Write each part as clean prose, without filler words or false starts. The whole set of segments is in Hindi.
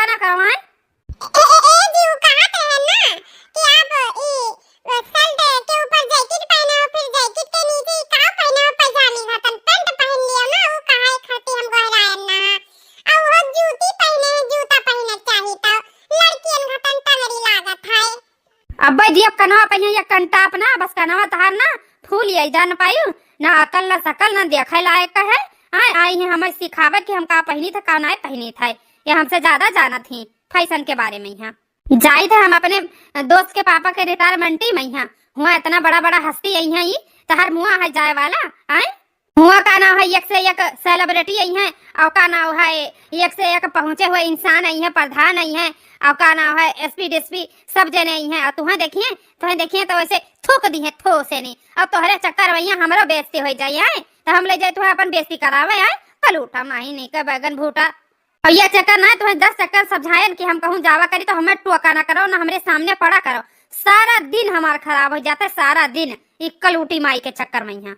का ना करो है। जी वो कहा तो है ना कि आप ये शर्ट के ऊपर जैकेट पहने हो, फिर जैकेट के नीचे का पहने हो पजामी घटन पैंट पहन लियो ना, वो कहा है खाती हम गहरायन ना। और वो जूती पहने, जूता पहने चाहिए तो लड़कियन घटन तंगड़ी लागत है। अब्बे जी अब कनवा पहिया या कंटा अपना बस कनवा तहार ना फूल यही जान पायु ना अकल ना सकल ना देखे लायक है। आई है हमें सिखावे कि हम का पहनी था का नहीं पहनी था, ये हमसे ज्यादा जाना थी फैशन के बारे में। यहाँ जाई थे हम अपने दोस्त के पापा के रिटायरमेंट में, यहाँ हुआ इतना बड़ा बड़ा हस्ती यहाँ ही तहार मुआ है जाए वाला आए हुआ का नाम है एक से एक सेलिब्रिटी यही है, और का नाम है एक से एक पहुंचे हुए इंसान यही है, प्रधान यही है, और का नाम है एसपी डीएसपी सब जने यही है। और तुम्हें देखिए तो वैसे थूक दी है थो से नहीं, अब तोहरे चक्कर वही हमारो बेइज्जती हो जाए तो हम ले जाए तुम्हें अपन बेइज्जती करावे है कल उठा माही नहीं का बैगन भूटा। और ये चक्कर ना तुम्हें 10 चक्कर समझाए कि हम कहूँ जावा करी तो हमें टोका ना करो ना हमारे सामने पड़ा करो, सारा दिन हमारा खराब हो जाता है, सारा दिन इक्कल उठी माई के चक्कर में। यहाँ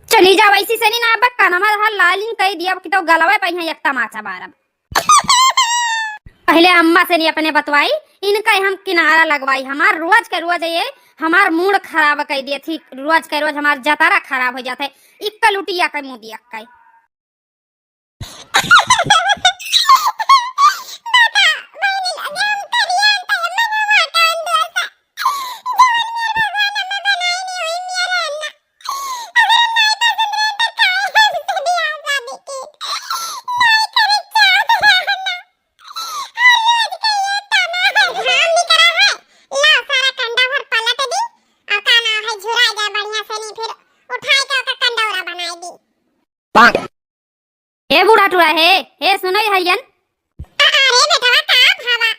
चली जाओ ऐसी से नहीं ना बक्का ना हमारा लालिन कह दिया कि तो गलवे पे यहाँ एक तमाचा बारब। पहले अम्मा से नहीं अपने बतवाई, इनका हम किनारा लगवाई, हमार रोज के रोज ये हमार मूड खराब कर दिए थी, रोज के रोज हमार जतारा खराब हो जाता है, इक्का लुटिया का मुंह दिया का। ए बूढ़ा टूरा हे सुनो हरियन। अरे बेटा का भावा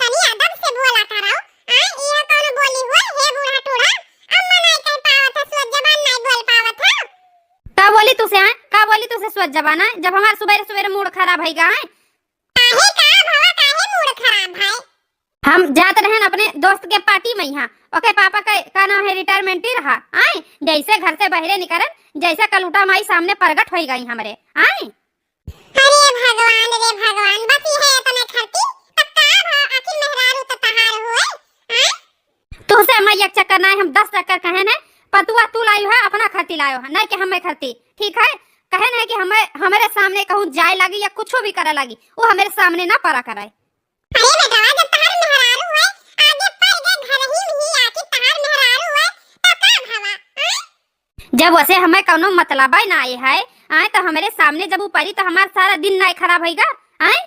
तनी अदब से बोला करो। ये कौन बोली हुआ हे बूढ़ा टूरा, अम्मा नहीं कह पावत है, स्वस्थ जबान नहीं बोल पावत है। का बोली तुसे है, का बोली तुसे स्वस्थ जबान है जब हमार सुबह सुबह मूड खराब है का है। काहे का भावा काहे मूड खराब है। हम जात रहन अपने दोस्त के पार्टी में, यहाँ ओके पापा का नाम है रिटायरमेंट ही रहा आए, जैसे घर से बहरे निकलन जैसे कलूटा माई सामने प्रगट हो गई हमारे आए। अरे भगवान बस ये है इतना खर्ची तब का आखिर मेहरारू तो तहार हुए। तुझसे मैं एक चक्कर नहीं हम 10 चक्कर कहे ने पतुआ तू लायो है अपना खर्ची लायो है नहीं कि हमें खर्ची ठीक है, कहे नहीं कि हमारे सामने कहूँ जाए लगी या कुछ भी करे लगी वो हमारे सामने ना परा कराए। अरे बेटा जब तहार मेहरारू हुए आगे पड़ गए घर ही आके तहार मेहरारू हुए तो का भावा। जब वैसे हमें कौनो मतलब ना आए है आए तो हमारे सामने जब ऊपरी तो हमारा सारा दिन नहीं खराब होगा आए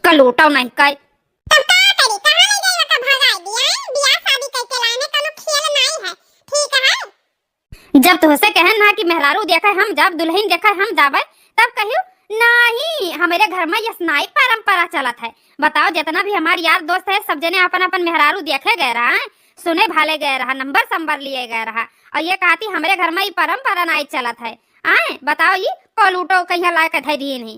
कलूटा नहीं कई तब का करी कहां ले जाइए का भगाई दिया बियाह शादी करके लाने का खेल नहीं है ठीक है। जब तुझसे कहन ना कि मेहरारू देखा हम जब दुल्हन देखा हम जावे तब कहियो नहीं हमारे घर में ये स्नाई परंपरा चलत है। बताओ जितना भी हमारे यार दोस्त है सब जने अपन अपन मेहरारू देखे गए रहा है, सुने भाले गए रहा, नंबर संबर लिए गए रहा, और ये कहती हमारे घर में ये परंपरा नहीं चलत है आए। बताओ ये कलूटो कहीं लायक धैर्य नहीं,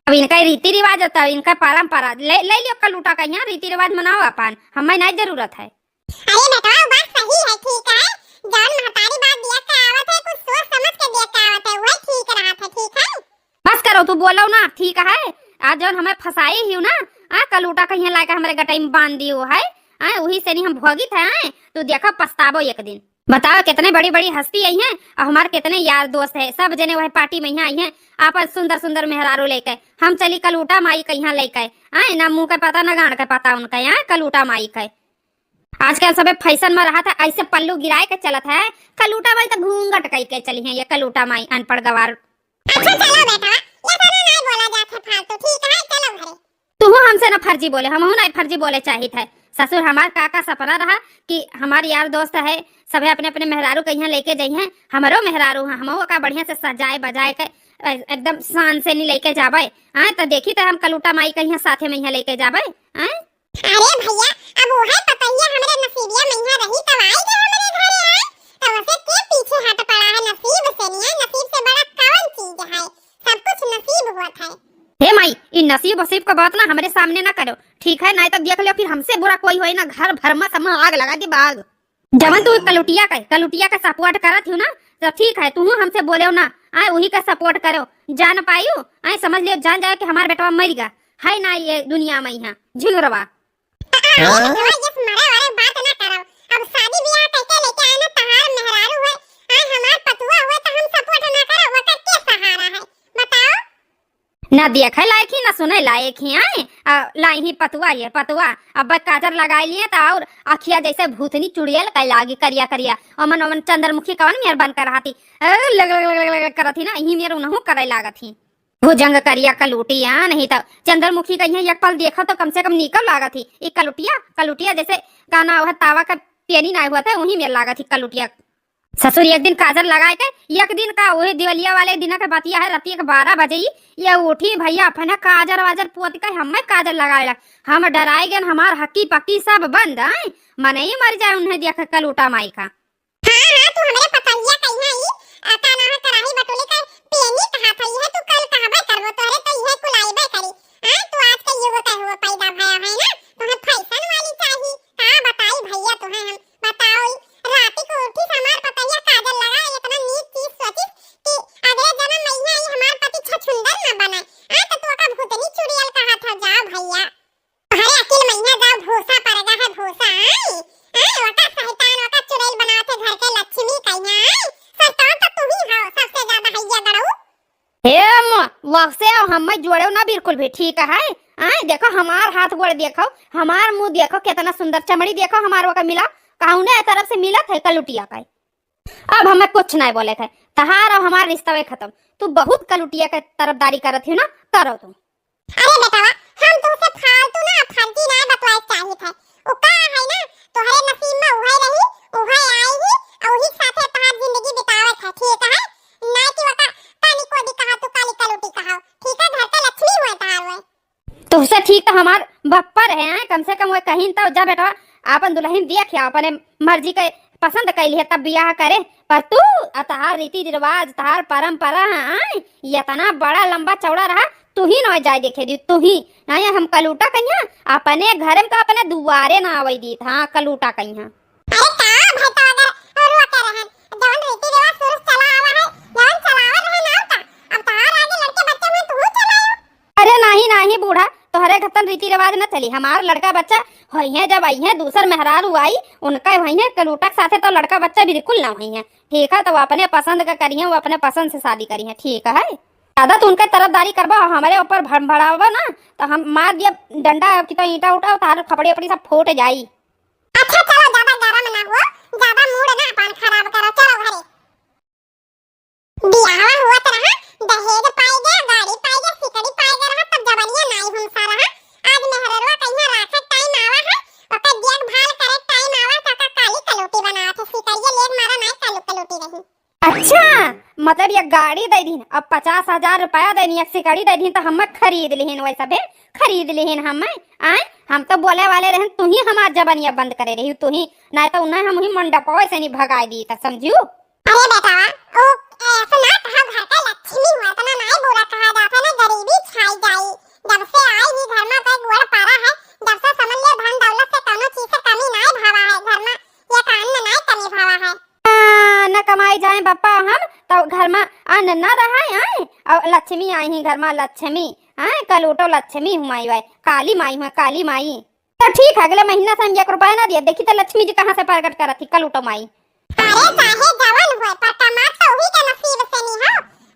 अब इनका रीति रिवाज होता है, इनका परंपरा ले लियो कलूटा का यहाँ रीति रिवाज मनाओ अपन, हमें नहीं जरूरत है। अरे बेटा बात सही है ठीक है, जान महतारी बात दिया का आवत है कुछ सोच समझ के दिया का आवत है वही ठीक रहा था ठीक है। बस करो तू बोलो ना ठीक है, आज जौन हमें फंसाई ही ना कलूटा कहीं लायक हमारे गटाई में बांध दियो है वही से नहीं हम भोगित है तो देखा पछतावो एक दिन। बताओ कितने बड़ी बड़ी हस्ती आई हैं और हमारे कितने यार दोस्त है सब जने वह पार्टी में यहाँ आई हैं आप सुंदर सुंदर मेहरारू लेके हम चली कलूटा माई के यहाँ लेके आए ना मुंह का पता ना गाड़ का पता उनका यहाँ कलूटा माई का। आजकल सब फैशन में रहा था ऐसे पल्लू गिराए के चलत है, कलूटा माई तो घूंघट कई के चली है ये कलूटा माई अनपढ़ गवार। अच्छा चलो बेटा ये सारा नहीं बोला जाता फालतू ठीक है चलो घरे। तू हमसे ना फर्जी बोले, हम नहीं फर्जी बोले चाहिए थे। ससुर हमार काका सपना रहा कि हमारे यार दोस्त है सभी अपने अपने मेहरारू के यहाँ लेके जाइए, हमारो मेहरारू है हम का बढ़िया से सजाए बजाए के एकदम शान से नहीं लेके जाबे तो देखी तो हम कलूटा माई के यहाँ साथे में यहाँ लेके जाबे। अरे भैया अब वो है पतैया हमरे नसीबिया में यहाँ रही तब आई के हमरे घरे आए तो उसे के पीछे हट पड़ा है नसीब से नहीं है, नसीब से बड़ा कौन चीज है, सब कुछ नसीब हुआ था। हे माई इन नसीब वसीब का बात ना हमारे सामने ना करो ठीक है, नहीं तो देख लो फिर हमसे बुरा कोई होए ना घर भर में सब आग लगा के बाग। जवन तू कलुटिया का सपोर्ट करत हो ना तो ठीक है, तू हमसे बोले ना वही का सपोर्ट करो जान पायू आई समझ लियो जान जाए कि हमार बेटवा मर गया है ना ये दुनिया में यहाँ झिंगुरवा। ये मरे वाले बात ना करो। अब शादी ब्याह करके लेके आए ना तहार मेहरारू है, आए हमार पतुआ हुए तो हम सपोर्ट ना करो, वो का क्या सहारा है बताओ। ना देखे लायक ही ना सुने लायक ही आए लाई ही पतुआ ये पतुआ अब काजर लगाए लिए तो और अखिया जैसे भूतनी चुड़ैल कई लागी करिया करिया अमन अमन चंद्रमुखी कवन मेर बन कर रहा थी लग लग लग लग करत थी ना यही मेर उनहु करे लागत थी भुजंग करिया कलुटिया नहीं तो चंद्रमुखी कहीं एक पल देखा तो कम से कम निकल लागत थी एक कलुटिया कलुटिया जैसे गाना वह तावा का पेनी ना हुआ था वही मेर लागत थी कलुटिया। ससुर एक दिन काजल लगाए के एक दिन का वही दिवलिया वाले दिन के बतिया है राती के 12 बजे ये उठी भैया अपने काजर वाजर पोत के हमें काजल लगाए लग हम डराए गए हमार हक्की पक्की सब बंद आए मने ही मर जाए उन्हें देख कल उठा माई का। हां तू हमरे पतंगिया कहिया ई का ना कराही बटोले का पेनी कहा था ये तू कल कहबे करबो तोरे तो ये कुलाइबे करी। हां तू आज के युग का हुआ पैदा भया है ना तुम्हें फैशन वाली चाहिए का बताई भैया तुम्हें हम बताओ राती को उठी हमार पतंगिया काजल लगा इतना नीक चीज सोची कि अगले जन्म में ही हमार पति छछुंदर ना बनाए। हां तो तू का भूतनी चुड़ैल कहा था जाओ भैया अरे अकेले महीना जाओ भूसा पड़ेगा है भूसा आई वका शैतान वका चुड़ैल बनाते घर के लक्ष्मी कहिया सरकार तो तू ही हो सबसे ज्यादा हैया गड़ऊ। हे वक्से हम जोड़े ना बिल्कुल भी ठीक है आए देखो हमार हाथ गोड़ देखो हमार मुंह देखो कितना सुंदर चमड़ी देखो हमार वका मिला कहूने तरफ से मिला था कलुटिया का अब हमें कुछ नहीं बोले थे तहार और हमार रिश्ता खत्म तू बहुत कलुटिया के तरफदारी करत थी ना करो तुम। अरे बेटावा हम तुमसे फालतू ना फर्जी ना बतवाए चाहिए थे ओ का है ना तोहरे नसीब में उहे रही उहे आएगी और वही साथे तहार जिंदगी बितावत है ठीक है ना कि वका पानी को दी कहा तू काली कलुटी कहा ठीक है घर के लक्ष्मी हुए तहार हुए तुझसे ठीक तो हमार बप्पर है कम से कम वो कहीं तो जा बेटा अपन दुल्हन देख अपने मर्जी के पसंद कैली है तब ब्याह करे पर तू तहार रीति रिवाज तहार परंपरा आए इतना बड़ा लंबा चौड़ा रहा तू ही न जाए देखे दी तू ही ना हम कलूटा कहिया अपने घर में का अपने दुआरे ना आवे दी था कलूटा कहिया। अरे का भाई तो अगर रुआ के रहन जवन रीति रिवाज शुरू चला आवा है जवन चलावा रहे ना का अब तहार आगे लड़के बच्चे हुए तू चलाओ। अरे नहीं बूढ़ा तोहरे घतन रीति रिवाज न चली हमार लड़का बच्चा वही है जब आई है दूसर मेहरारू आई उनका वही है कलूटा साथे तो लड़का बच्चा बिल्कुल ना वही है ठीक है तो वो अपने पसंद का करी है वो अपने पसंद से शादी करी है ठीक है ज्यादा तो उनके तरफदारी करबा हमारे ऊपर भड़बड़ावा ना तो हम मार दिया डंडा की तो ईटा उठा तार खपड़ी अपनी सब फूट जाई। अच्छा चलो ज्यादा गरम ना हुआ ज्यादा मूड ना अपन खराब करो चलो घरे बियाह हुआ तो रहा दहेज पाई गया गाड़ी पाई गया सिकड़ी पाई गया रहा तब जबरिया नहीं हम सा रहा आज मेहररुआ कहिया राखत टाइम आवा है ओके देखभाल करे टाइम आवा काका काली कलोटी बनावत है सिकड़िया लेग मारा नहीं कालू कलोटी रही। अच्छा मतलब ये गाड़ी दे दी अब 50,000 रुपया देनी एक सिकड़ी दे दी तो हम खरीद लिहिन वैसा भी खरीद लिहिन आए हम तो बोले वाले रहन तू ही हमार जबानिया बंद करे रही तू ही नहीं तो उन्हें हम ही मंडप से नहीं भगाई दी था समझू। अरे बेटावा ओ ऐसा ना कहा घर का लक्ष्मी हुआ तो ना नहीं बुरा कहा जाता ना गरीबी छाई जाई जब से आई ही घर में कोई गुड़ पारा है जब से समझ ले धन दौलत से कोनो चीज से कमी नहीं भावा है घर में ये कान में नहीं कमी भावा है न कमाई जाए पापा हम तो घर में अन्न न रहा आए और लक्ष्मी आई ही घर में लक्ष्मी आए कल उठो लक्ष्मी हुई वाई काली माई हुआ काली माई तो ठीक है अगले महीना से हम 1 रुपया ना दिया देखी तो लक्ष्मी जी कहाँ से प्रकट करा थी कल उठो माई। अरे चाहे जवान हुए पर कमात तो वही के नसीब से नहीं हो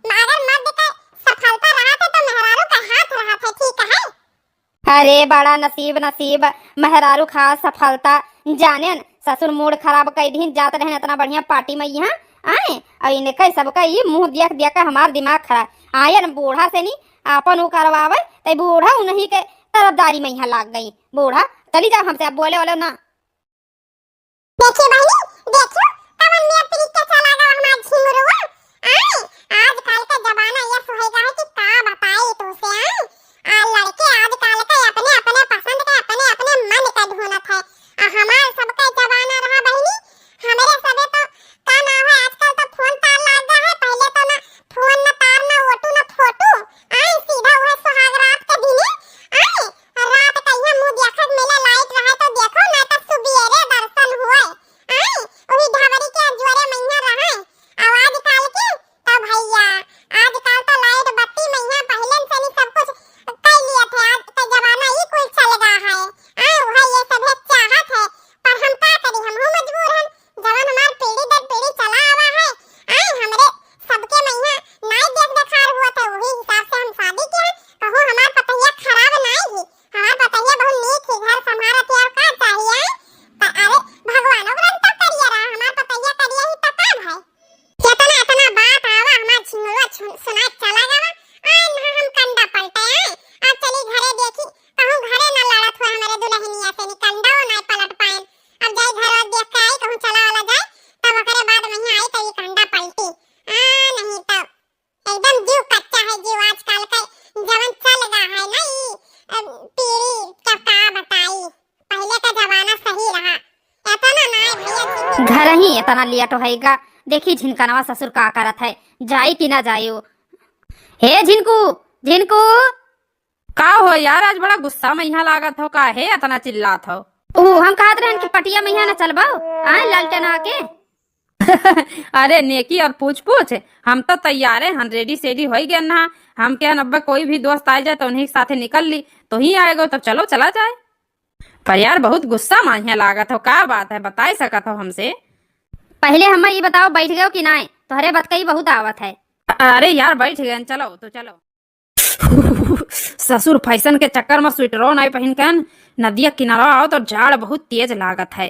मगर मर्द का सफलता रहा था तो मेहरारू का हाथ रहा था ठीक है। अरे बड़ा नसीब मेहरारू खा सफलता जाने ससुर मूड खराब कर दी जाते रहे इतना बढ़िया पार्टी में यहाँ आए और इनके सबका ये मुंह देख देख के हमार दिमाग खराब आए न बूढ़ा से नहीं अपन वो करवावे तो बूढ़ा उन्हीं के तरफदारी में यहाँ लाग गई बूढ़ा चली जाओ हमसे अब बोले वाले ना देखिए बहनी देखियो कवन में तरीके चला गया हमारा झिंगुरवा आए आजकल का जमाना ये सुहेगा है कि का बताए तो से आए लड़के आजकल के अपने अपने पसंद के अपने अपने मन का ढूंढत है और हमार सबका जमाना रहा बहनी हमारे सबे तो का ना है आजकल तो फोन तार लग गया है पहले तो ना फोन ना तार ना ओटू ना फोटो आए सीधा वह सुहाग रात के दिने आए रात का ये मुंह देखत मेला लाइट रहा तो देखो ना तो घर ही इतना लिया तो हैगा। देखी झिनकनवा ससुर का करत है, जाई कि ना जाई वो। हे झिनकू, झिनकू। का हो यार, आज बड़ा गुस्सा में यहाँ लागत हो, का है इतना चिल्लात हो? हम कहत रहन कि पटिया में यहाँ न चलबो, आए लालटेन आके। अरे नेकी और पूछ पूछ, हम तो तैयार है, हम रेडी सेडी हो गए ना। हम क्या नब्बे कोई भी दोस्त आ जाए तो उन्हीं के साथे निकल ली, तो ही आएगा तो चलो चला जाए। पर यार बहुत गुस्सा में यहाँ लागत हो, का बात है बता सकत हो हमसे? पहले हमें ये बताओ बैठ गए कि ना? तोहरे बतकई बहुत आवत है। अरे यार बैठ गए, चलो तो चलो। ससुर फैशन के चक्कर में स्वेटरो नहीं पहन के नदिया किनारा आओ तो जाड़ बहुत तेज लागत है।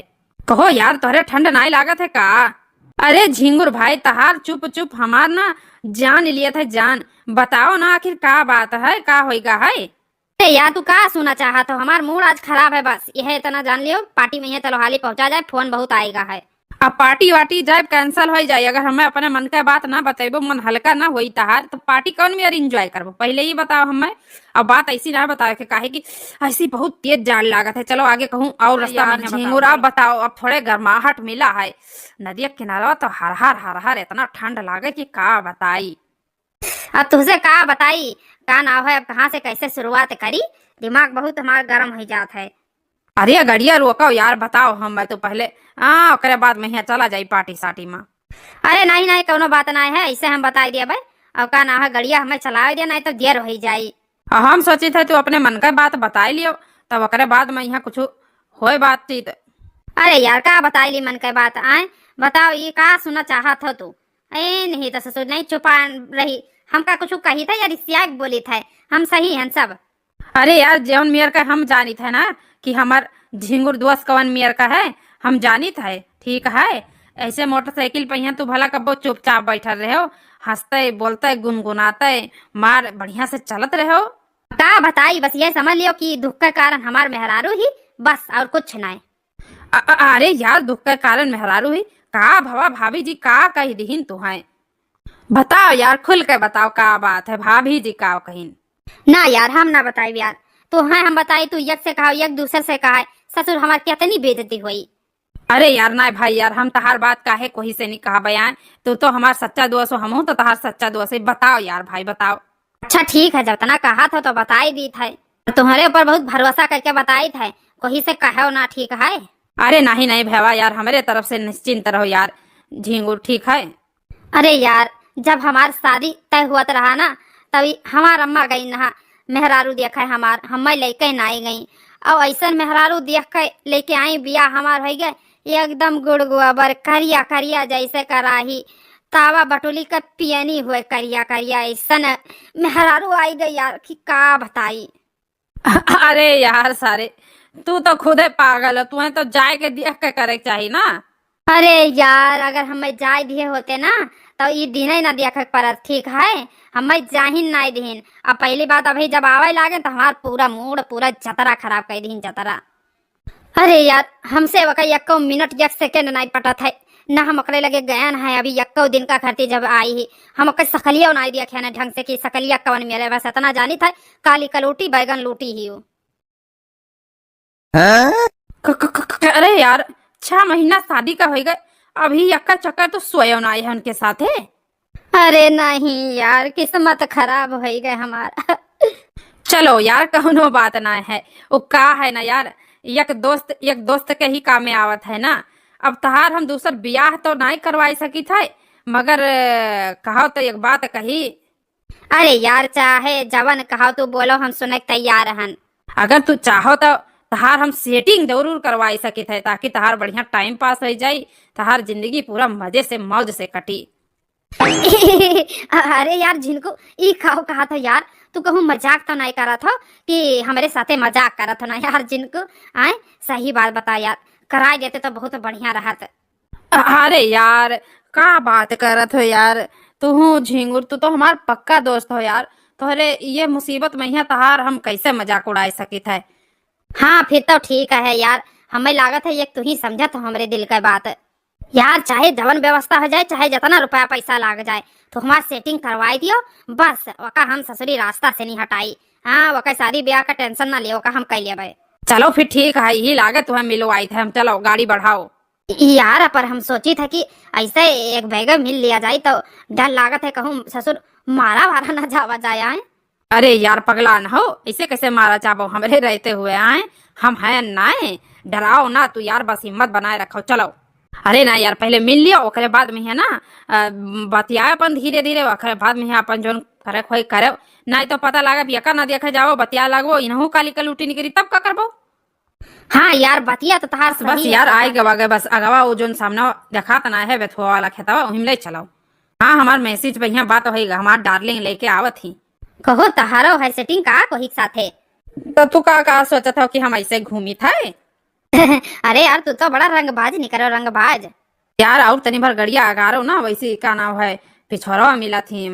कहो यार तोहरे ठंड नहीं लागत है का? अरे झिंगुर भाई तहार चुप चुप हमार ना जान लिया था जान। बताओ ना आखिर का बात है, का होएगा है? अरे यार तू का सुना चाहत हो? हमार मूड आज खराब है, बस यह इतना जान लियो। पार्टी में चलो हाली पहुंचा जाए, फोन बहुत आएगा है। अब पार्टी वार्टी जाए कैंसल हो जाए, अगर हमें अपने मन के बात ना बतेबो, मन हल्का ना होई तहार, तो पार्टी कौन में एंजॉय करबो? पहले ही बताओ हमें। अब बात ऐसी ना बताओ कि काहे कि ऐसी बहुत तेज जाड़ लागत है। चलो आगे कहूँ और रास्ता में झिंगुर। अब बताओ, अब थोड़े गर्माहट मिला है, नदिया किनारा तो हर हर इतना ठंड लागे कि का बताई। अब तुझसे का बताई, का नाव है, अब कहाँ से कैसे शुरुआत करी? दिमाग बहुत हमारा गर्म हो जात है। अरे गड़िया रोको यार, बताओ हम तो पहले ओकरे बाद में यहाँ चला जाई पार्टी साटी में। अरे नहीं नहीं कोनो बात नहीं है, ऐसे हम बता दिया भाई। अब का नाव है, गड़िया हमें चला दिया, नहीं तो देर हो जाई। हम सोचे थे तू अपने मन का बात बता लियो, तब ओकरे बाद में यहाँ कुछ होए बातचीत। अरे यार का बताई ली मन के बात? आए बताओ, ये का सुना चाहत हो तू? ए नहीं तो ससुर नहीं छुपा रही, हमका कुछ कही था या रिसिया बोली था? हम सही हैं सब। अरे यार जौन मेयर का हम जानी थे ना कि हमार झिंगुर दोस्त कवन मेयर का है, हम जानी थे। ठीक है, ऐसे मोटरसाइकिल पे यहाँ तू भला कब्बो चुपचाप बैठल रहे हो, हंसते बोलते गुनगुनाते मार बढ़िया से चलत रहे हो। का बताई, बस ये समझ लियो कि दुख का कारण हमार मेहरारू ही, बस और कुछ नहीं। अरे यार दुख का कारण मेहरारू ही का? भवा भाभी जी का कही दीन तू है? बताओ यार, खुल के बताओ का बात है, भाभी जी का कहीं? ना यार हम ना बताई यार, तो है हम बताई तू एक से कहा एक दूसरे से कहा, ससुर हमार कितनी बेइज्जती हुई। अरे यार ना भाई यार, हम तहार बात काहे कोई से नहीं कहा बयान, तो हमार सच्चा दोस्त हो, हम तो तहार सच्चा दोस्त है। बताओ यार भाई बताओ। अच्छा ठीक है, जब तना कहा था तो बताई दी था, तुम्हारे ऊपर बहुत भरोसा करके बताई था, कोई से कहो ना, ठीक है? अरे नहीं नहीं भैया यार, हमारे तरफ से निश्चिंत रहो यार, झिंगुर ठीक है। अरे यार जब हमार शादी तय हुआ रहा ना, तभी हमार अम्मा गई नहा मेहरारू देखा हमार, हम लेके ना आई गई। अब ऐसा मेहरारू देख के लेके आई, बिया हमार हो गए एकदम गुड़ गोबर करिया करिया जैसे कराही तावा बटोली का पियनी हुए करिया करिया, ऐसा मेहरारू आई गई यार कि का बताई। अरे यार सारे तू तो खुद है पागल हो, तुम्हें तो जाए के देख के करे चाहिए ना। अरे यार अगर हमें जाय दिए होते ना तो ये दिन ही ना देख परत, ठीक है? हमें जाहिन ना दिन। अब पहली बात अभी जब आवे लागे तो हमार पूरा मूड पूरा जतरा खराब कर दीन, जतरा। अरे यार हमसे वका यक्को मिनट एक सेकंड नहीं पटा था ना, हम अकड़े लगे गया है अभी यक्को दिन का खर्ती जब आई ही, हम अकर सकलिया नहीं दिया खाना ढंग से कि सकलिया कवन मेरे, बस इतना जानी था काली कलूटी बैगन लूटी ही हो। अरे यार 6 महीना शादी का हो गए, अभी यक्का चक्कर तो सोयो ना है उनके साथ है। अरे नहीं यार किस्मत खराब हो गए हमारा। चलो यार कौनो बात ना है, वो का है ना यार, एक दोस्त के ही काम में आवत है ना। अब तहार हम दूसर ब्याह तो नहीं करवाई सकी थे, मगर कहो तो एक बात कही। अरे यार चाहे जवन कहो तू बोलो, हम सुने तैयार हन। अगर तू चाहो तो तहार हम सेटिंग जरूर करवाई सके थे, ताकि तहार बढ़िया टाइम पास हो जाए, तहार जिंदगी पूरा मजे से मौज से कटी। अरे यार जिनको ई खाओ कहा था यार, तू कहूँ मजाक तो नहीं करा था कि हमारे साथे मजाक करा था ना यार? जिनको आए सही बात बता यार, कराए देते तो बहुत बढ़िया रहा था। अरे यार का बात करत हो यार, तू झिंगुर तू तो हमार पक्का दोस्त हो यार, तोहरे ये मुसीबत में यहाँ तहार हम कैसे मजाक उड़ाई सकी थे? हाँ फिर तो ठीक है यार, हमें लागत है एक तू ही समझा तो हमारे दिल का बात यार। चाहे जवन व्यवस्था हो जाए, चाहे जितना रुपया पैसा लाग जाए, तो हमार सेटिंग करवाई दियो बस, वका हम ससुरी रास्ता से नहीं हटाई। हाँ वका शादी ब्याह का टेंशन ना लियो, वका हम कह ले भाई। चलो फिर ठीक है, यही लागत तुम्हें मिलो आई थे हम, चलो गाड़ी बढ़ाओ। यार पर हम सोची था कि ऐसे एक बैग मिल लिया जाए तो डर लागत है कहूँ ससुर मारा वारा ना जावा जाए आए। अरे यार पगला न हो, ऐसे कैसे मारा चाबो हमरे रहते हुए आए। हम हैं ना, डराओ ना तू यार, बस हिम्मत बनाए रखो चलो। अरे ना यार पहले मिल लिया ओकरे बाद में है ना बतियाए अपन धीरे धीरे, ओकरे बाद में है अपन जोन करे खोई करे, नहीं तो पता लगा बिया ना देखे जाओ बतिया लगो इनहू काली कल उठी निकली तब का करबो। हाँ यार बतिया तो तहार बस सही यार है। आए गवा गए बस अगवा वो जोन सामने देखा तना है बेथुआ वाला खेतवा वहीं ले चलाओ। हाँ हमार मैसेज पे यहाँ बात होएगा, हमार डार्लिंग लेके आवत ही। कहो तहारो है सेटिंग का कोई साथे। तो तू का सोचा था कि हम ऐसे घूमी था। अरे यार तू तो बड़ा रंगबाज निकलो रंगबाज। यार और तनी भर गड़िया अगारो ना वैसे का नाम है पिछोरवा मिला थी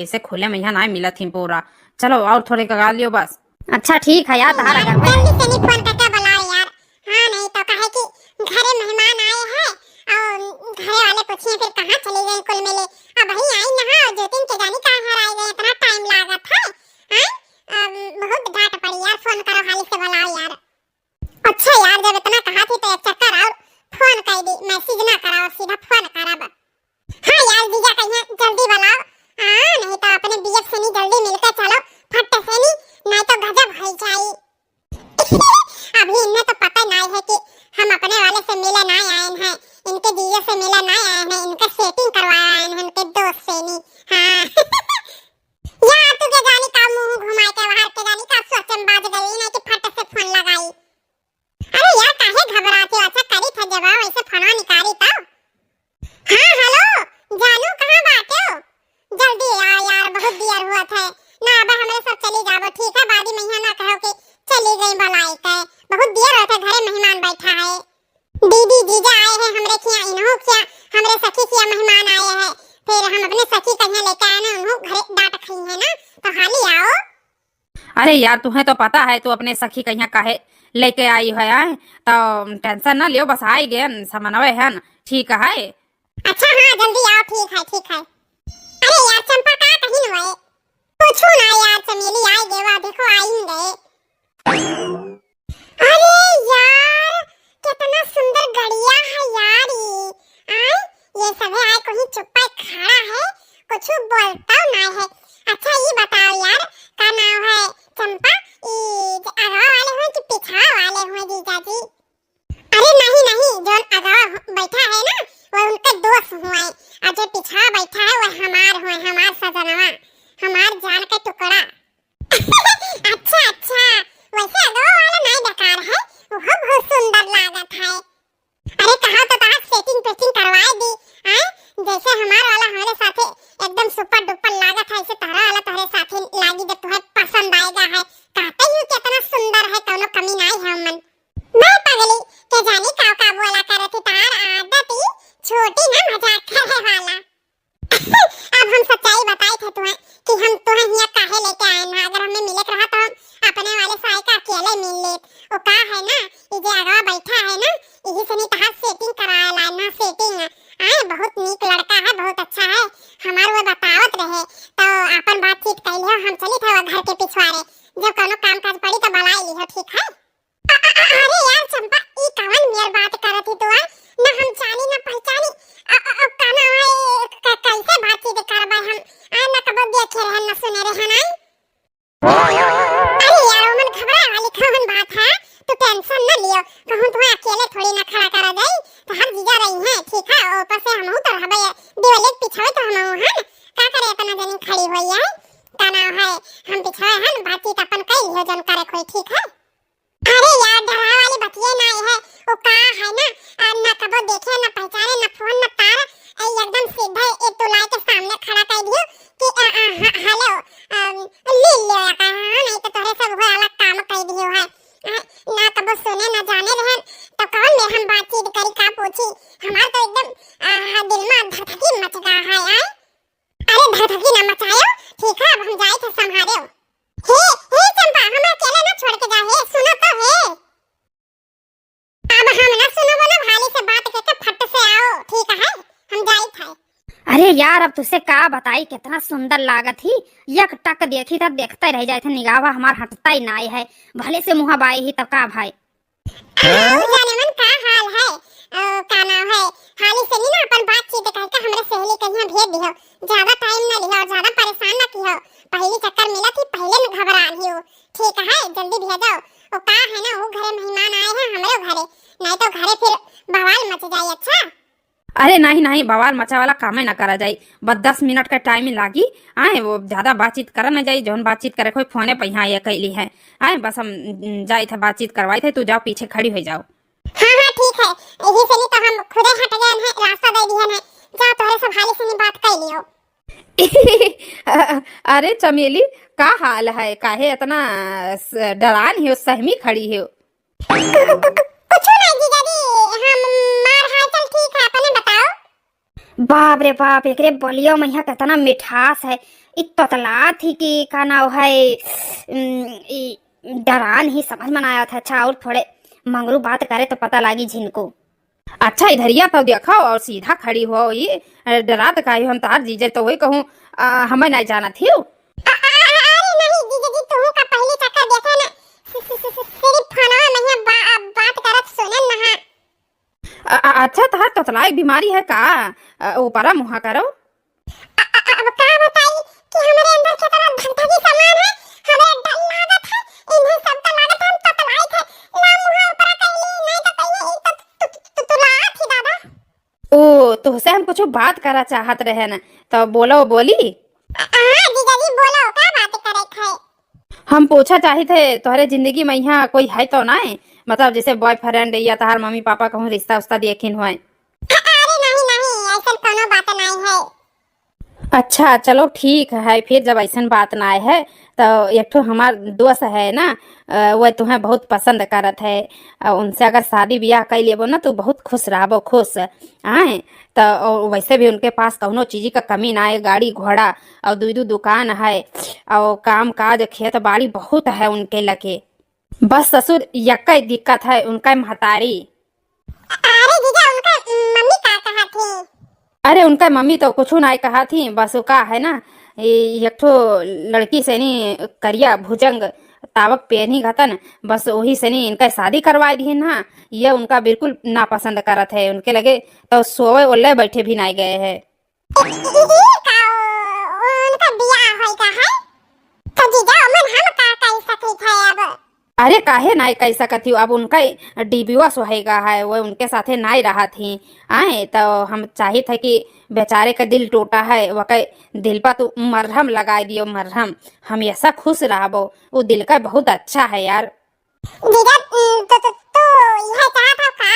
ऐसे खुले में यहाँ ना मिला थी पूरा। चलो और थोड़े कगा लियो बस। अच्छा ठीक है यार तहार अगर जल्दी से नहीं फोन करके बुलाओ यार। हाँ नहीं तो कहे कि घरे मेहमान आए हैं और घरे वाले पूछिए फिर कहाँ चली गई कुल मिले। अब वही आई ना और ज्योतिन के जानी कहाँ हराई गए, इतना टाइम लागत है। बहुत डांट पड़ी यार, फोन करो हाली से बुलाओ यार। अच्छा यार जब इतना कहा थी तो एक चक्कर और फोन कर दी, मैसेज ना कराओ सीधा फोन करब। हाँ यार जीजा कहिए जल्दी बुलाओ। हाँ नहीं तो अपने बीएफ से नहीं जल्दी मिलकर चलो फट से नहीं तो गजब हो जाए। अभी इन्हें तो पता नहीं है कि हम अपने वाले से मिले ना आए हैं, इनके जीजा से मिले ना आए हैं, इनका सेटिंग करवा आए हैं इनके दोस्त से नहीं। हाँ यार तू के जानी का मुंह घुमाए के बाहर के जानी का सोचम बाज गई नहीं कि फट से फोन लगाई। अरे यार काहे घबराते हो, अच्छा करी था जवाब ऐसे फोन निकाली तो। हाँ हेलो जानू कहाँ बाटे हो, जल्दी आओ यार बहुत देर हुआ था ना। अब हमरे सब चली जाओ ठीक है, बादी में ना कहो कि चली गई बुलाई के, बहुत देर होता घरे मेहमान बैठा है। दीदी जीजा आए हैं हमरे किया, इन्हों किया हमरे सखी किया मेहमान आए हैं, फिर हम अपने सखी कहीं लेके आए ना उन्हों घरे डांट खाई है ना तो हाली आओ। अरे यार तुम्हें तो पता है तू अपने सखी कहीं काहे लेके आई है तो टेंशन ना लियो, बस आई गए समन्वय है न ठीक है। अच्छा हाँ जल्दी आओ ठीक है ठीक है। अरे यार चंपा कहाँ कहीं हुए पूछो ना यार, चमेली आई गए देखो आएंगे। अरे यार कितना सुंदर गड़िया है यार ये सब आए कहीं चुप्पा खड़ा है कुछ बोलता नहीं है। अच्छा ये बताओ यार का नाम है चंपा, ये अगवा वाले हो कि पिछड़ा वाले हो जीजा जी। अरे नहीं जो अगवा बैठा है ना वो उनका दोस्त हुआ है और जो पिछड़ा बैठा है वो हमार हुआ, हमार सजनवा, हमार जान का टुकड़ा। अच्छा वैसे अगवा वाला नहीं बेकार है, वो बहुत सुंदर लागत है। अरे कहा तो कहा सेटिंग पेटिंग करवाए दी हैं, जैसे हमार वाला हमारे साथे एकदम सुपर डुपर लागत है ऐसे तारा वाला तारे साथे लागी जब तुम्हें पसंद आएगा है। कहते ही कितना सुंदर है कोनो कमी नहीं है मन। मैं पगली के जानी का बोला करती तार आदत ही छोटी ना मजाक करे वाला। अब हम सच्चाई बताई थे तुम्हें कि हम तुम्हें यहाँ काहे लेके आए ना, अगर हमें मिले रहा तो हम अपने वाले साई का अकेले मिल ले। वो का है ना ये जो अगवा बैठा है ना यही से नहीं कहा सेटिंग कराया ला ना सेटिंग आए, बहुत नीक लड़का है बहुत अच्छा है, हमार वो बतावत रहे तो अपन बातचीत कर लियो, हम चली थे वो घर के पिछवाड़े जब कोनो काम काज पड़ी तो बुला लियो ठीक है। अरे यार चंपा ई कवन मेर बात करत ही तू ना हम जानी ना पहचानी काना है कैसे बातचीत करबे हम ना कबो देखे रहन ना सुने रहन आई। अरे यार मन घबरा वाली कवन बात है, तू टेंशन न लियो, कहूं तुम्हें अकेले थोड़ी ना खड़ा करा जाई तो हम जीजा रही हैं ठीक है। ऊपर से हमहू तो रहबे दिवाले पिछवे तो हमहू हैं का करे इतना जनी खड़ी होई है का नाम है हम पिछवे हैं बातचीत अपन कर लियो जन करे कोई ठीक है। अरे यार डरा वाली बतिये ना है वो का है ना कबो देखे ना पहचाने ना फोन ना तार एकदम सीधा एक तुलाए के सामने खड़ा कर दियो कि हेलो ले लियो या का नहीं तो तोरे सब वो अलग काम कर दियो है ना कबो सुने ना जाने रहन तो कौन में हम बातचीत करी का पूछी, हमार तो एकदम दिल में धड़धकी मच गया है यार। अरे धड़धकी ना मचायो ठीक है, अब हम जाए थे संभाले। हे चंपा हम अकेले ना छोड़ के जा, हे सुनो तो है अब हम ना सुनो बोलो भाली से बात करके फट से आओ ठीक है, हम जाई थे। अरे यार अब तुझसे का बताई कितना सुंदर लागत ही, यक टक देखी तब देखते रह जाए थे, निगाह हमार हटता ही ना है, भले से मुँह बाई ही तब का भाई। जाने मन का हाल है का नाम है हाली से नहीं ना अपन बातचीत करके हमरा सहेली कहीं भेज दियो, ज्यादा टाइम ना लियो और ज्यादा परेशान ना कियो। पहली चक्कर मिला थी पहले में घबरा रही हो, ठीक है जल्दी भेजो। वो का है ना वो घरे मेहमान आए हैं हमरे घरे, नहीं तो घरे फिर बवाल मच जाए। अच्छा अरे नहीं नहीं, बवाल मचा वाला काम ना करा जाए, बस 10 मिनट का टाइम लागी। आए वो ज्यादा बातचीत करा ना जाए, जौन बातचीत करे कोई फोने पे यहाँ ये कैली है। आए बस हम जाए थे बातचीत करवाए थे, तू जाओ पीछे खड़ी हो जाओ। हाँ हाँ ठीक है, यही से नहीं तो हम खुदे हट गए हैं, रास्ता दे दिया है। जा तोरे सब हाली से नहीं बात कर लियो। अरे चमेली का हाल है, काहे इतना डरान हो, सहमी खड़ी हो? कुछ नहीं जीजा जी, हम मार हाल चल ठीक है, अपने बताओ। बाप रे बाप, एकरे बलियो मैया कितना मिठास है। इत पतला थी कि का नाव है, डरान ही समझ में आया था। अच्छा और थोड़े मंगरू बात करे तो पता लगी झिनको। अच्छा इधरिया तो देखो और सीधा खड़ी हो, ये डरा तो काहे हम तार जीजे तो वही कहूँ हमें नहीं जाना थी। अरे नहीं जीजा जी, तू का पहली चक्कर देखा ना, सिर्फ फोनवा में बात करत सुनन ना। अच्छा तहार ततला एक बीमारी है का? ऊपरा मुहा करो। अब का बताई कि हमारे अंदर कितना धगधगी सामान है, हमें डर लागत है, इन्हें सब तो लागत हम ततलाई थे। ना मुहा ऊपर कैली नहीं तो कहिए तो ला थी दादा। ओ तो से हम कुछ बात करा चाहत रहे न, तो बोलो बोली। हां जीजा जी बोलो, का बात करे थे? हम पूछा चाहे थे तोहरे जिंदगी में यहाँ कोई है तो ना, मतलब जैसे बॉयफ्रेंड या तहार मम्मी पापा कहूँ रिश्ता उस्ता देखिन हुए। अरे नहीं नहीं, ऐसा कोनो बात नहीं है। अच्छा चलो ठीक है, फिर जब ऐसा बात ना है तो एक ठो हमार दोस्त है ना, वह तुम्हें बहुत पसंद करत है। उनसे अगर शादी ब्याह कर लेबो ना तो बहुत खुश रहबो, खुश आए तो। और वैसे भी उनके पास कौनो चीज का कमी ना है, गाड़ी घोड़ा और दू दुकान है और काम काज खेत बाड़ी बहुत है उनके लगे। बस ससुर यक्का दिक्कत है उनका महतारी। अरे जीजा उनका मम्मी का कहा थी? अरे उनका मम्मी तो कुछ नहीं कहा थी, बस का है ना एक ठो लड़की से नहीं करिया भुजंग तावक पहनी घतन, बस वही से नहीं इनका शादी करवाई दी ना। ये उनका बिल्कुल नापसंद करत है, उनके लगे तो सोए ओले बैठे भी नहीं गए है। उनका बियाह होई का है तो जीजा मन हम का कह सकत है अब? अरे काहे नहीं कह सकती हूँ, अब उनका डिबिया सुहेगा है, वो उनके साथे नहीं रहा थी। आए तो हम चाहे थे कि बेचारे का दिल टूटा है, वह दिल पर तू मरहम लगा दियो, मरहम हम ऐसा खुश रहो। वो दिल का बहुत अच्छा है यार। जीजा तो यह चाहता का?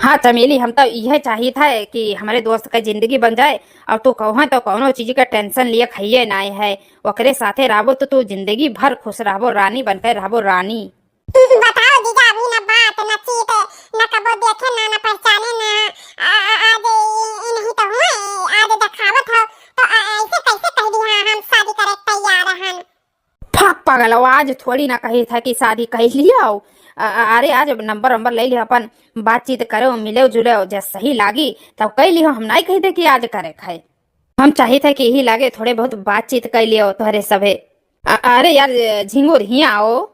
हाँ चमेली, हम तो यह चाहिए था कि हमारे दोस्त का जिंदगी बन जाए और तू कहो तो कौनो चीज का टेंशन लिए खाइए ना है, ओकरे साथे रहो तो तू जिंदगी भर खुश रहो, रानी बनकर रहो, रानी। बताओ जीजा, अभी ना बात ना चीत ना कबो देखे ना पहचाने ना, आज नहीं तो हुए आज दिखावत हो तो ऐसे कैसे कह दी हां हम शादी करे तैयार हन? फक पागल, आज थोड़ी ना कही था कि शादी कर लिया। अरे आज नंबर ले लियो, अपन बातचीत करो, मिले जुले, जब सही लागी तब कह लियो, हम नहीं कही थे कि आज करे खाए। हम चाहिए थे कि यही लागे थोड़े बहुत बातचीत कर लियो तोहरे सभे। अरे यार झिंगुर हिया आओ।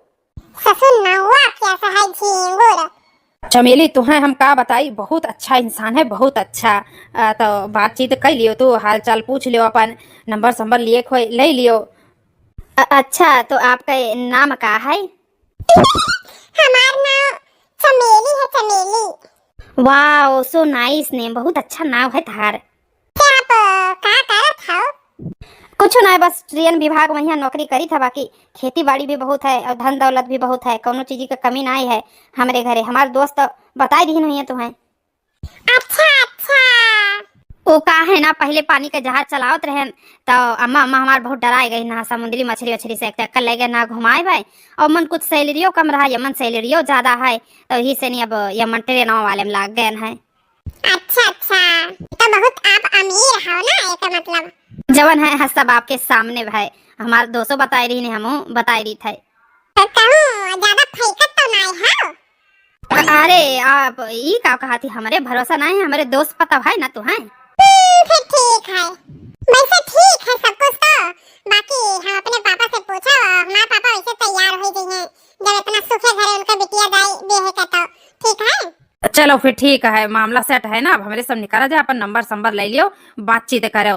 ससुर ना हुआ कैसा है झिंगुर? चमेली तुम्हें हम का बताई, बहुत अच्छा इंसान है, बहुत अच्छा। तो बातचीत कर लियो, तू हाल चाल पूछ लियो, अपन नंबर लिए खोई ले लियो। अच्छा तो आपका नाम का है? हमारा नाम चमेली है, चमेली। वाओ सो नाइस नेम, बहुत अच्छा नाम है थार। क्या आप का करत हो? कुछ ना, बस ट्रेन विभाग में यहाँ नौकरी करी था, बाकी खेती बाड़ी भी बहुत है और धन दौलत भी बहुत है, कोनो चीज की कमी नहीं है हमारे घरे। हमारे दोस्त बताई दी नहीं है तुम्हें। अच्छा अच्छा, वो का है ना, पहले पानी का जहाज चलावत रहे तो अम्मा हमार बहुत डराए गई ना, समुद्री मछली वछली से चक्कर ले गए ना, घुमाए भाई। और मन कुछ सैलरियो कम रहा, यमन सैलरियो ज्यादा है, तो यही से नहीं अब यमन ट्रेन वाले में लाग गए हैं। अच्छा अच्छा, तो बहुत आप अमीर हो ना, एक मतलब। जवन है सब आपके सामने भाई, हमारे दोस्तों बताई रही, हम बताई रही थे। तो कहूँ ज्यादा फैकत तो नहीं है? अरे आप ये का कहा थी, हमारे भरोसा नहीं है, हमारे दोस्त पता है ना तू है। फिर ठीक है, वैसे ठीक है सब कुछ तो, बाकी हम अपने पापा से पूछा, हमारे पापा वैसे तैयार हो गए हैं, जब इतना सुखे घरे उनका बिटिया दाई बेहे का तो ठीक है। चलो फिर ठीक है, मामला सेट है ना। अब हमारे सब निकाला जाए, अपन नंबर संबर ले लियो, बातचीत करो।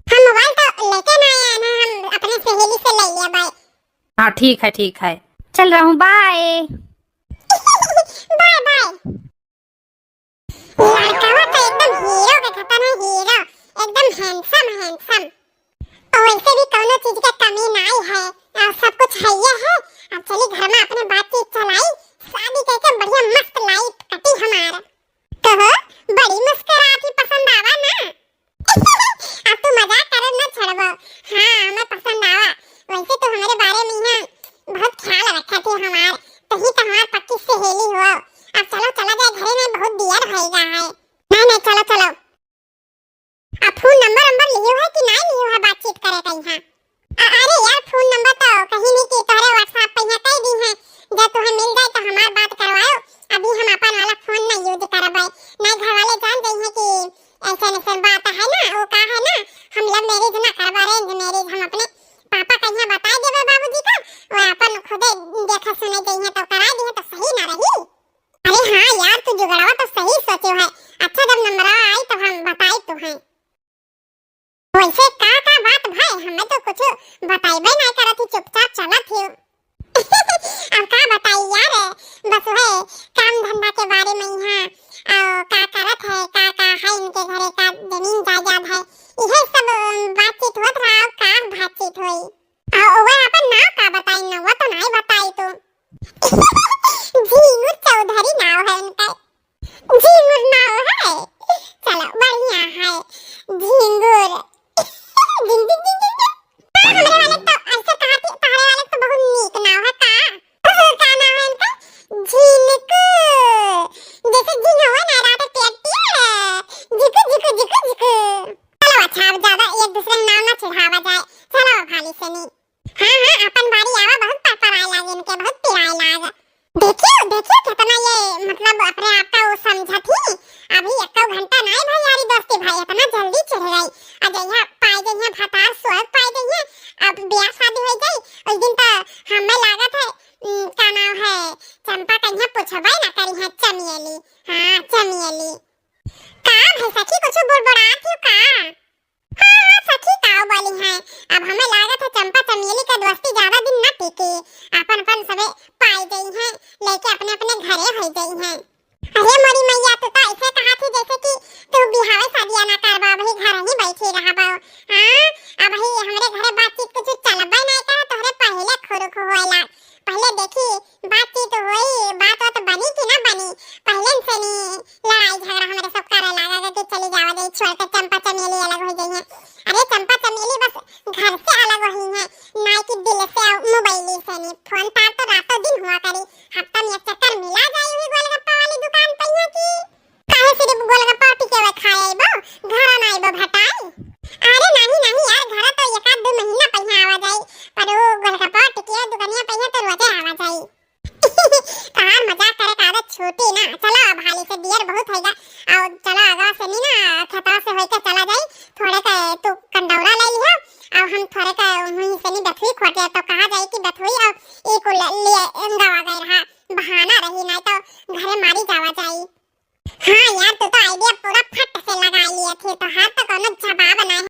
हम मोबाइल तो लेके ना आए ना, हम अपने सहेली से ले लिया। बाय। हाँ ठीक है ठीक है। चल रहा हूँ, बाय। Bye bye. लड़का तो एकदम हीरो के खतन है, हीरो एकदम हैंडसम हैंडसम। और वैसे भी कोनो चीज की कमी नहीं है और सब कुछ है ये है। अब चली घर में अपने बातचीत चलाई, शादी करके बढ़िया मस्त लाइफ कटी हमारा। कहो बड़ी मुस्कुराती पसंद आवा ना। अब तू मजाक करे ना छड़बो। हाँ हमें पसंद आवा। वैसे तो हमारे बारे में ना बहुत ख्याल रखा थी हमार, तही तो हमार पक्की सहेली हो। अब चलो चला जाए घरे में, बहुत देर हो गया है। नहीं नहीं चलो चलो। अब फोन नंबर लियो है कि नहीं लियो है बातचीत करे कहीं? हाँ अरे यार फोन नंबर तो कहीं नहीं की, तोरे व्हाट्सएप पे यहाँ कह दी है। जब तुम्हें मिल जाए तो हमार बात करवाओ। अभी हम अपन वाला फोन नहीं यूज करबे, नहीं घर वाले जान जाई है कि ऐसे ऐसे बात है ना, वो का है ना हम लव मैरिज ना करवा, अरेंज मैरिज। हम अपने पापा कहीं बता देवे बाबूजी का, वो अपन खुदे देखा सुने जाई है तो करा दी है तो सही ना रही। अरे हाँ यार तू जुगड़वा तो सही सोचो है। अच्छा जब नंबर आई तो हम बताई तो है। वैसे का बात भाई, हमें तो कुछ बताइबे नहीं करत थी, चुपचाप चला थी। अब का बताई यार, बस है काम धंधा के बारे में यहाँ का करत है, का है इनके घरे का जमीन जायदाद है, यह सब बातचीत होत रहा। का बातचीत हुई और वो अपन नाम का बताई ना, वो तो नहीं बताई तो। झींगुर चौधरी नाम है उनका, झींगुर नाम है। चलो बढ़िया है झींगुर। जिंग जिंग जिंग जिंग। हमरे वाले तो ऐसे कहती, तारे वाले तो बहुत नीक नाम है। का नाम है इनका? झिनकू। जैसे झिन हो ना रात पेटती है, झिकू झिकू झिकू झिकू। चलो अच्छा अब ज्यादा एक दूसरे नाम ना चिढ़ावा जाए। चलो भाली से नहीं। हाँ अपन बारी आवा, बहुत पराए लागे इनके, बहुत पिराए लागे। देखियो कितना ये मतलब अपने आप का वो समझा थी। अभी एक घंटा नहीं भाई यारी दोस्ती भाई, इतना जल्दी चढ़ गई। अजय पाई गई है भतार स्वर्ग पाई गई है। अब ब्याह शादी हो गई उस दिन तो हमें लागत है का नाम है चंपा कहीं पूछबे ना करी है चमेली। हाँ चमेली का भाई सखी कुछ बुड़बुड़ा थी का? हाँ सखी का बोली है। अब हमें लागत है चंपा चमेली का दोस्ती ज्यादा दिन न टिकी, अपन अपन सबे पाई गई है, लेके अपने अपने घरे हो गई है। अरे मोरी मैया तू तो ऐसे कहा थी जैसे कि तू बिहावे शादियां ना करबा, भाई घर ही बैठी रहबा। हां अब भाई हमरे घरे बातचीत कुछ चलबे नहीं करे, तोहरे पहले खुरुख होइला। पहले देखी बातचीत होई, बात तो बनी कि ना बनी। पहले से नहीं लड़ाई झगड़ा हमारे सब करे लगा कि चली जावा दे, छोड़ के चंपा चमेली अलग हो गई है। अरे चंपा चमेली बस घर से अलग हुई है, ना कि दिल से मोबाइल से नहीं। फोन पर तो रातों दिन हुआ करी, हफ्ता में एक चक्कर मिला जाए हुई गोलगप्पा वाली दुकान पे है कि काहे सिर्फ गोलगप्पा टिके खाए आइबो, घर ना आइबो भटाई। अरे नहीं यार घर तो एक आध दो महीना पहले आवा जाई, पर वो गोलगप्पा टिके दुकानिया पे तो रोजे आवा जाई। कहां मजाक करे का आदत छोटी ना। चलो अब हाली से दियर बहुत होगा और चलो आगा से नहीं ना खतरा से होके चला जाई। थोड़े का तू कंडौरा ले लिया और हम थोड़े का वहीं से नहीं बथुई खोटे तो कहा जाए कि बथुई और एक ले गवा गए रहा।